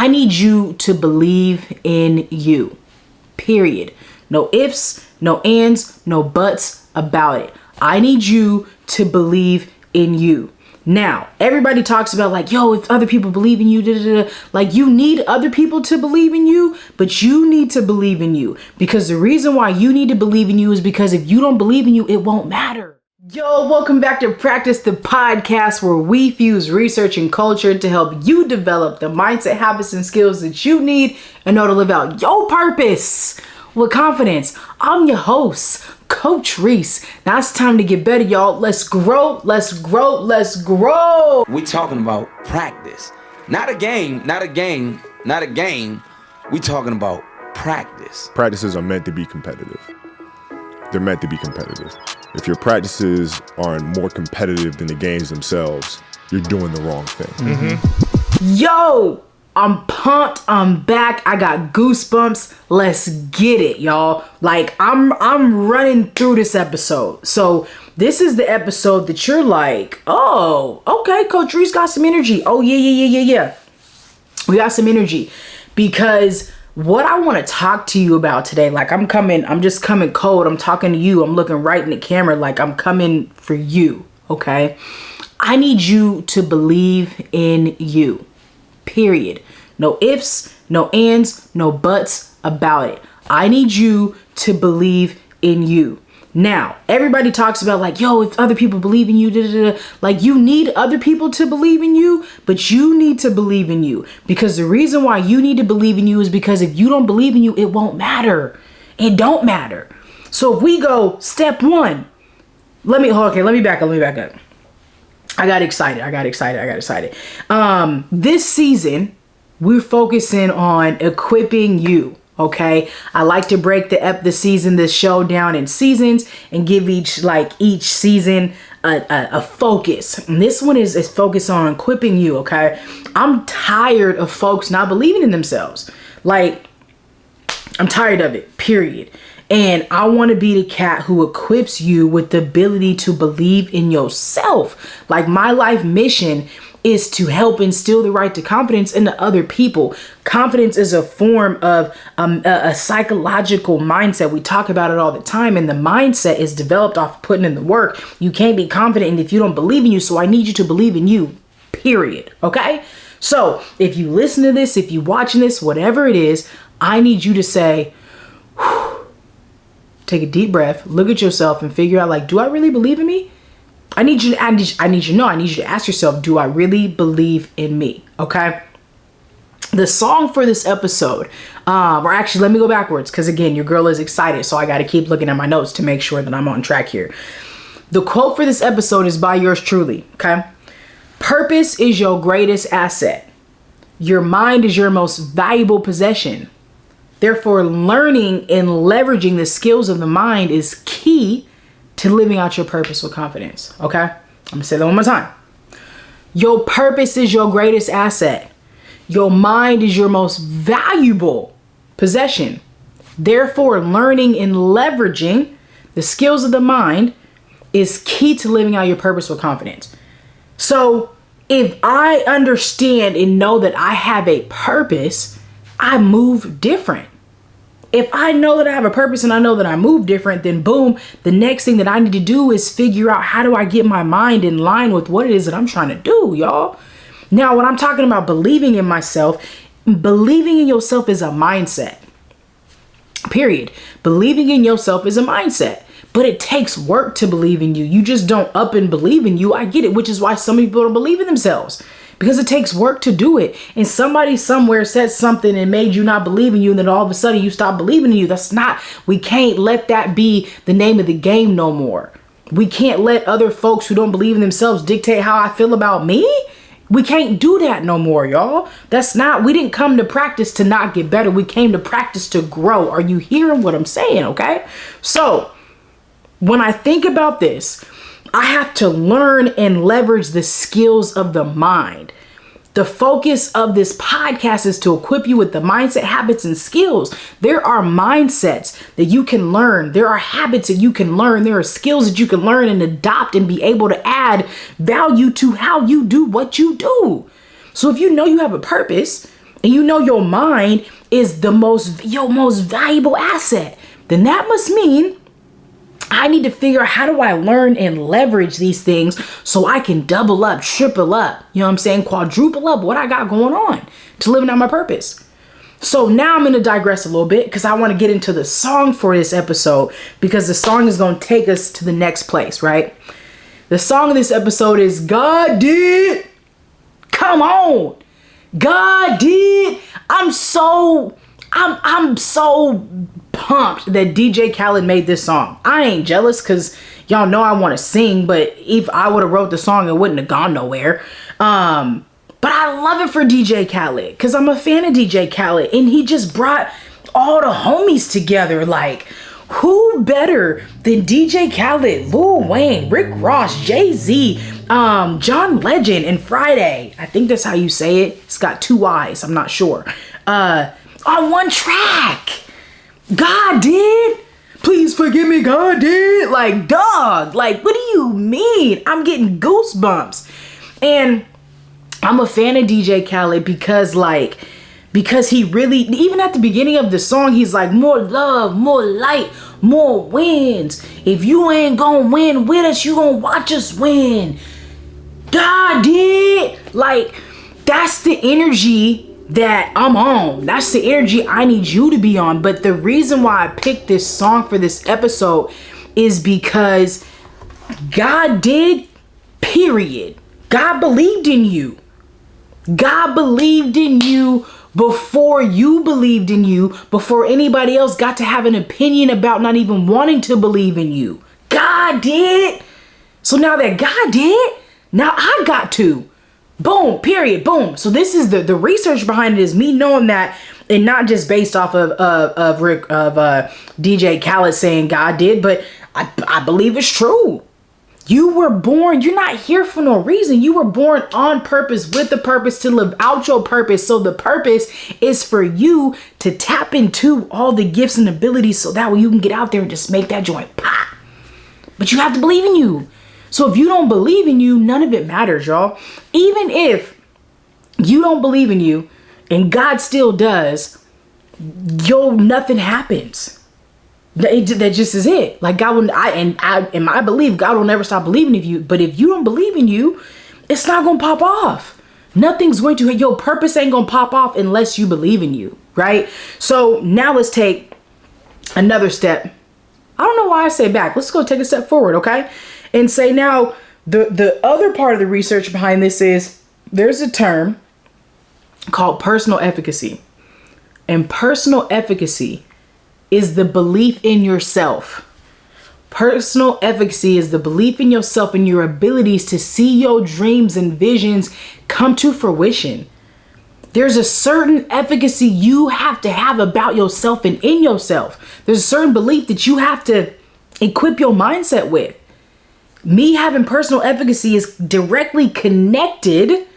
I need you to believe in you. Period. No ifs, no ands, no buts about it. I need you to believe in you. Now, everybody talks about like, yo, if other people believe in you, like you need other people to believe in you, but you need to believe in you, because the reason why you need to believe in you is because if you don't believe in you, it won't matter. Yo, welcome back to Practice, the podcast where we fuse research and culture to help you develop the mindset, habits, and skills that you need in order to live out your purpose with confidence. I'm your host, Coach Rees. Now it's time to get better, y'all. Let's grow, let's grow, let's grow. We talking about practice. Not a game. We talking about practice. Practices are meant to be competitive. They're meant to be competitive. If your practices aren't more competitive than the games themselves, you're doing the wrong thing. Yo, I'm pumped. I'm back. I got goosebumps. Let's get it, y'all. Like I'm running through this episode. So this is the episode that you're like, oh, okay, Coach Rees got some energy. Oh, yeah. We got some energy because what I want to talk to you about today, like I'm just coming cold. I'm talking to you. I'm looking right in the camera like I'm coming for you, okay? I need you to believe in you. Period. No ifs, no ands, no buts about it. I need you to believe in you. Now, everybody talks about like, yo, if other people believe in you, like you need other people to believe in you, but you need to believe in you, because the reason why you need to believe in you is because if you don't believe in you, it won't matter. It don't matter. So if we go step one, let me back up. I got excited. This season, we're focusing on equipping you. Okay, I like to break the show down in seasons and give each season a focus. And this one is focused on equipping you. Okay, I'm tired of folks not believing in themselves. Like, I'm tired of it, period. And I want to be the cat who equips you with the ability to believe in yourself. Like, my life mission is to help instill the right to confidence into other people. Confidence is a form of a psychological mindset. We talk about it all the time, and the mindset is developed off putting in the work. You can't be confident if you don't believe in you, so I need you to believe in you, period, okay? So if you listen to this, if you watching this, whatever it is, I need you to say, take a deep breath, look at yourself and figure out, like, do I really believe in me? I need you to ask yourself, do I really believe in me? Okay. The song for this episode, or actually, let me go backwards, because again, your girl is excited, so I got to keep looking at my notes to make sure that I'm on track here. The quote for this episode is by yours truly. Okay. Purpose is your greatest asset. Your mind is your most valuable possession. Therefore, learning and leveraging the skills of the mind is key to living out your purpose with confidence. Okay? I'm gonna say that one more time. Your purpose is your greatest asset. Your mind is your most valuable possession. Therefore, learning and leveraging the skills of the mind is key to living out your purpose with confidence. So if I understand and know that I have a purpose, I move different. If I know that I have a purpose and I know that I move different, then boom, the next thing that I need to do is figure out, how do I get my mind in line with what it is that I'm trying to do, y'all? Now, when I'm talking about believing in myself, believing in yourself is a mindset. Period. Believing in yourself is a mindset, but it takes work to believe in you. You just don't up and believe in you. I get it, which is why some people don't believe in themselves. Because it takes work to do it. And somebody somewhere said something and made you not believe in you, and then all of a sudden you stop believing in you. We can't let that be the name of the game no more. We can't let other folks who don't believe in themselves dictate how I feel about me. We can't do that no more, y'all. We didn't come to practice to not get better. We came to practice to grow. Are you hearing what I'm saying? Okay. So when I think about this, I have to learn and leverage the skills of the mind. The focus of this podcast is to equip you with the mindset, habits, and skills. There are mindsets that you can learn. There are habits that you can learn. There are skills that you can learn and adopt and be able to add value to how you do what you do. So if you know you have a purpose and you know your mind is your most valuable asset, then that must mean I need to figure out how do I learn and leverage these things so I can double up, triple up, you know what I'm saying, quadruple up what I got going on to living out my purpose. So now I'm going to digress a little bit because I want to get into the song for this episode, because the song is going to take us to the next place, right? The song of this episode is God Did. Come on. God did. I'm so pumped that DJ Khaled made this song. I ain't jealous because y'all know I want to sing, but if I would have wrote the song, it wouldn't have gone nowhere. But I love it for DJ Khaled because I'm a fan of DJ Khaled, and he just brought all the homies together. Like, who better than DJ Khaled, Lil Wayne, Rick Ross, Jay-Z, John Legend, and Fridayy. I think that's how you say it. It's got 2 Y's. I'm not sure. On one track. God did. Please forgive me, God did. Like, dog. Like, what do you mean? I'm getting goosebumps. And I'm a fan of DJ Khaled because he really, even at the beginning of the song, he's like, more love, more light, more wins. If you ain't gonna win with us, you gonna watch us win. God did. Like, that's the energy that I'm on. That's the energy I need you to be on. But the reason why I picked this song for this episode is because God did, period. God believed in you. God believed in you before you believed in you, before anybody else got to have an opinion about not even wanting to believe in you. God did. So now that God did, now I got to. Boom, period, boom. So this is the research behind it is me knowing that, and not just based off of DJ Khaled saying God did, but I believe it's true. You were born, you're not here for no reason. You were born on purpose, with the purpose to live out your purpose. So the purpose is for you to tap into all the gifts and abilities so that way you can get out there and just make that joint pop. But you have to believe in you. So if you don't believe in you, none of it matters, y'all. Even if you don't believe in you and God still does, nothing happens. That just is it. Like, God will, I believe God will never stop believing in you. But if you don't believe in you, it's not gonna pop off. Nothing's going to. Your purpose ain't gonna pop off unless you believe in you, right? So now let's take another step. I don't know why I say back. Let's go take a step forward, okay? And say now the other part of the research behind this is there's a term called personal efficacy, and personal efficacy is the belief in yourself. Personal efficacy is the belief in yourself and your abilities to see your dreams and visions come to fruition. There's a certain efficacy you have to have about yourself and in yourself. There's a certain belief that you have to equip your mindset with. Me having personal efficacy is directly connected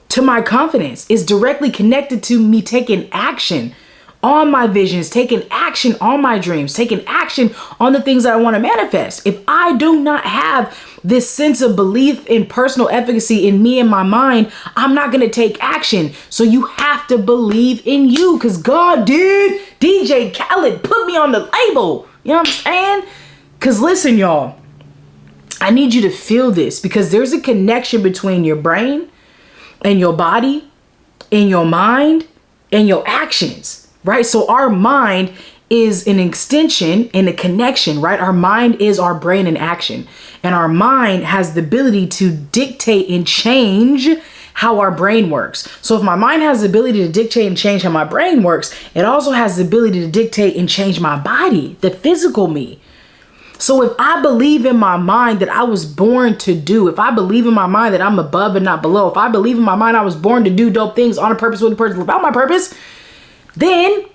to my confidence. It's directly connected to me taking action on my visions, taking action on my dreams, taking action on the things that I want to manifest. If I do not have this sense of belief in personal efficacy in me and my mind, I'm not going to take action. So you have to believe in you, because God did. DJ Khaled put me on the label. You know what I'm saying? Because listen, y'all, I need you to feel this, because there's a connection between your brain and your body and your mind and your actions. Right? So our mind is an extension and a connection, right? Our mind is our brain in action, and our mind has the ability to dictate and change how our brain works. So if my mind has the ability to dictate and change how my brain works, it also has the ability to dictate and change my body, the physical me. So if I believe in my mind that I was born to do, if I believe in my mind that I'm above and not below, if I believe in my mind I was born to do dope things on a purpose, with a purpose, about my purpose, then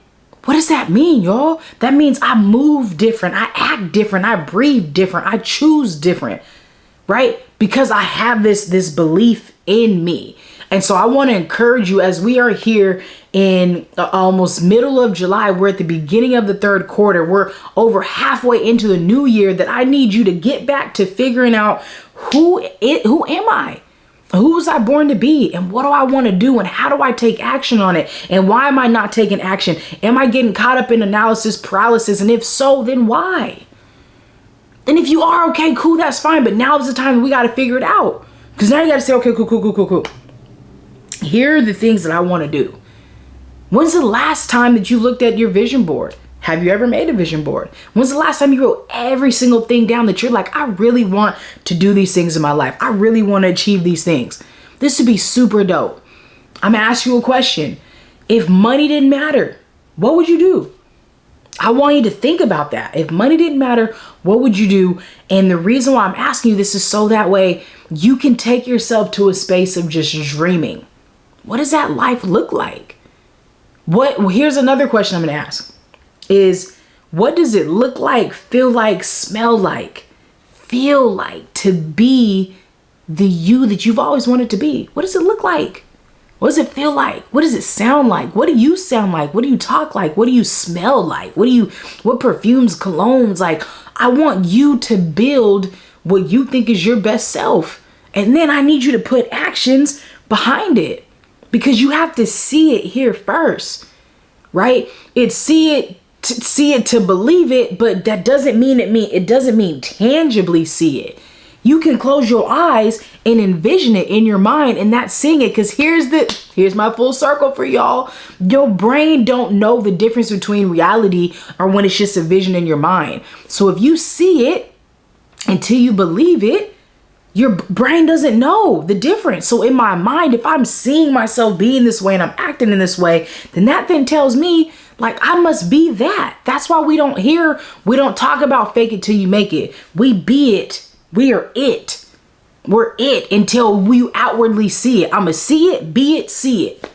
what does that mean, y'all? That means I move different, I act different, I breathe different, I choose different, right? Because I have this belief in me. And so I want to encourage you, as we are here in almost middle of July, we're at the beginning of the third quarter, we're over halfway into the new year, that I need you to get back to figuring out who am I? Who was I born to be? And what do I want to do? And how do I take action on it? And why am I not taking action? Am I getting caught up in analysis paralysis? And if so, then why? And if you are, okay, cool, that's fine. But now is the time we got to figure it out. Because now you got to say, okay, cool. Here are the things that I want to do. When's the last time that you looked at your vision board? Have you ever made a vision board? When's the last time you wrote every single thing down that you're like, I really want to do these things in my life. I really want to achieve these things. This would be super dope. I'm gonna ask you a question. If money didn't matter, what would you do? I want you to think about that. If money didn't matter, what would you do? And the reason why I'm asking you this is so that way you can take yourself to a space of just dreaming. What does that life look like? Here's another question I'm gonna ask. Is what does it look like, feel like, smell like, feel like to be the you that you've always wanted to be? What does it look like? What does it feel like? What does it sound like? What do you sound like? What do you talk like? What do you smell like? What perfumes, colognes? Like, I want you to build what you think is your best self. And then I need you to put actions behind it because you have to see it here first, right? It's see it to believe it, but that doesn't mean it doesn't mean tangibly see it. You can close your eyes and envision it in your mind and that's seeing it. Because here's my full circle for y'all. Your brain don't know the difference between reality or when it's just a vision in your mind. So if you see it until you believe it, your brain doesn't know the difference. So in my mind, if I'm seeing myself being this way and I'm acting in this way, then that then tells me like I must be that. That's why we don't talk about fake it till you make it. We be it. We are it. We're it until we outwardly see it. I'ma see it, be it, see it.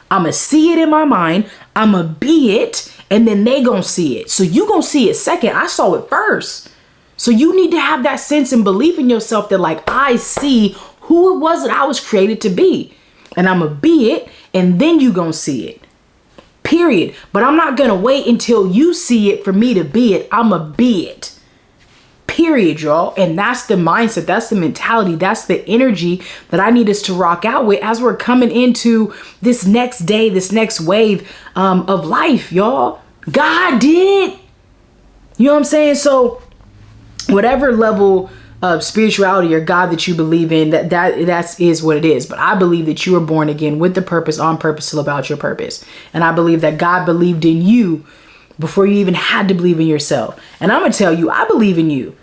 I'ma see it in my mind. I'ma be it. And then they gonna see it. So you gonna see it second. I saw it first. So you need to have that sense and belief in yourself that like I see who it was that I was created to be. And I'ma be it. And then you gonna see it. Period. But I'm not gonna wait until you see it for me to be it. I'ma be it. Period, y'all. And that's the mindset. That's the mentality. That's the energy that I need us to rock out with as we're coming into this next day, this next wave of life, y'all. God did. You know what I'm saying? So whatever level of spirituality or God that you believe in, that is what it is. But I believe that you were born again with the purpose, on purpose, to live out your purpose. And I believe that God believed in you before you even had to believe in yourself. And I'm going to tell you, I believe in you.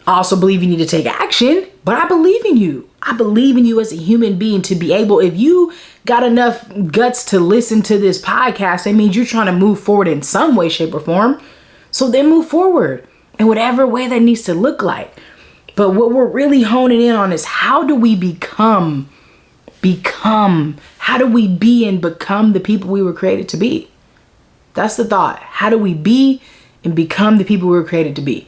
I also believe you need to take action, but I believe in you. I believe in you as a human being to be able, if you got enough guts to listen to this podcast, that means you're trying to move forward in some way, shape, or form. So then move forward in whatever way that needs to look like. But what we're really honing in on is how do we become, how do we be and become the people we were created to be? That's the thought. How do we be and become the people we were created to be?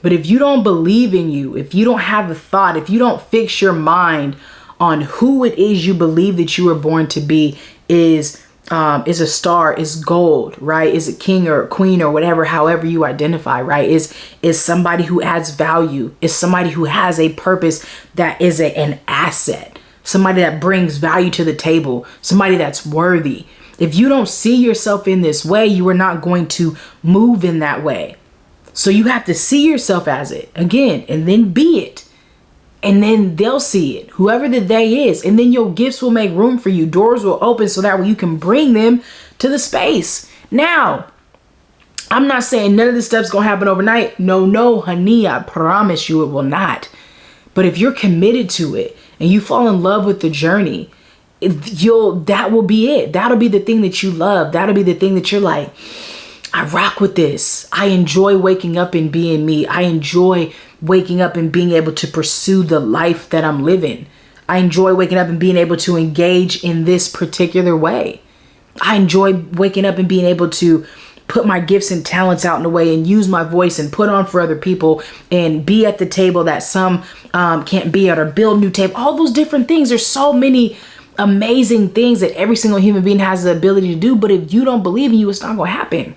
But if you don't believe in you, if you don't have a thought, if you don't fix your mind on who it is you believe that you were born to be, is a star, is gold, right? Is a king or a queen or whatever, however you identify, right? Is somebody who adds value, is somebody who has a purpose that is an asset, somebody that brings value to the table, somebody that's worthy. If you don't see yourself in this way, you are not going to move in that way. So you have to see yourself as it again, and then be it. And then they'll see it, whoever the they is. And then your gifts will make room for you. Doors will open so that way you can bring them to the space. Now, I'm not saying none of this stuff's going to happen overnight. No, honey, I promise you it will not. But if you're committed to it and you fall in love with the journey, that will be it. That'll be the thing that you love. That'll be the thing that you're like, I rock with this. I enjoy waking up and being me. I enjoy waking up and being able to pursue the life that I'm living. I enjoy waking up and being able to engage in this particular way. I enjoy waking up and being able to put my gifts and talents out in a way and use my voice and put on for other people and be at the table that some can't be at, or build new table. All those different things. There's so many amazing things that every single human being has the ability to do. But if you don't believe in you, it's not going to happen.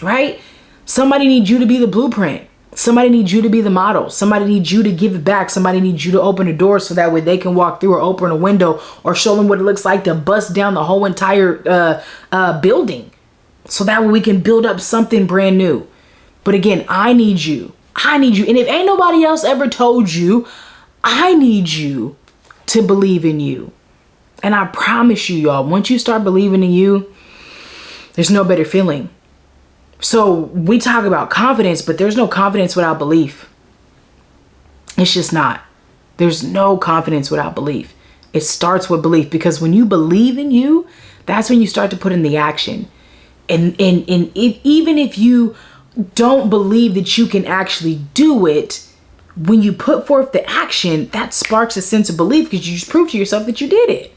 Right? Somebody needs you to be the blueprint. Somebody needs you to be the model. Somebody needs you to give it back. Somebody needs you to open a door so that way they can walk through or open a window or show them what it looks like to bust down the whole entire building. So that way we can build up something brand new. But again, I need you. I need you. And if ain't nobody else ever told you, I need you to believe in you. And I promise you, y'all, once you start believing in you, there's no better feeling. So we talk about confidence, but there's no confidence without belief. It's just not. There's no confidence without belief. It starts with belief, because when you believe in you, that's when you start to put in the action. And even if you don't believe that you can actually do it, when you put forth the action, that sparks a sense of belief, because you just proved to yourself that you did it.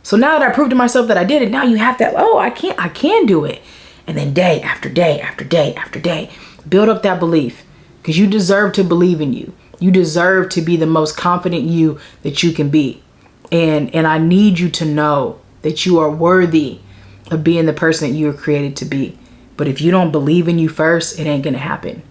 So now that I proved to myself that I did it, now you have that, oh, I can do it. And then day after day after day after day, build up that belief, because you deserve to believe in you. You deserve to be the most confident you that you can be. And I need you to know that you are worthy of being the person that you were created to be. But if you don't believe in you first, it ain't gonna happen.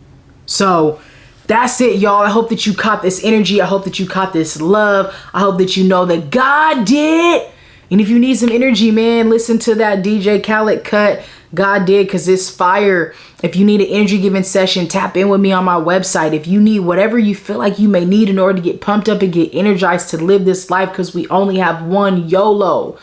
So that's it, y'all. I hope that you caught this energy. I hope that you caught this love. I hope that you know that God did. And if you need some energy, man, listen to that DJ Khaled cut. God did, because it's fire. If you need an energy giving session, tap in with me on my website. If you need whatever you feel like you may need in order to get pumped up and get energized to live this life, because we only have one YOLO,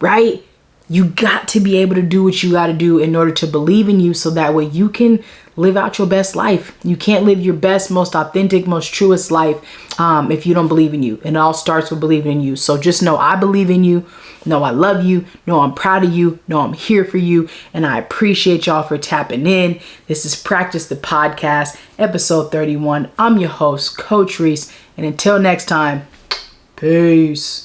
right? You got to be able to do what you got to do in order to believe in you, so that way you can live out your best life. You can't live your best, most authentic, most truest life if you don't believe in you. And it all starts with believing in you. So just know I believe in you. Know I love you. Know I'm proud of you. Know I'm here for you. And I appreciate y'all for tapping in. This is Practice the Podcast, episode 31. I'm your host, Coach Rees. And until next time, peace.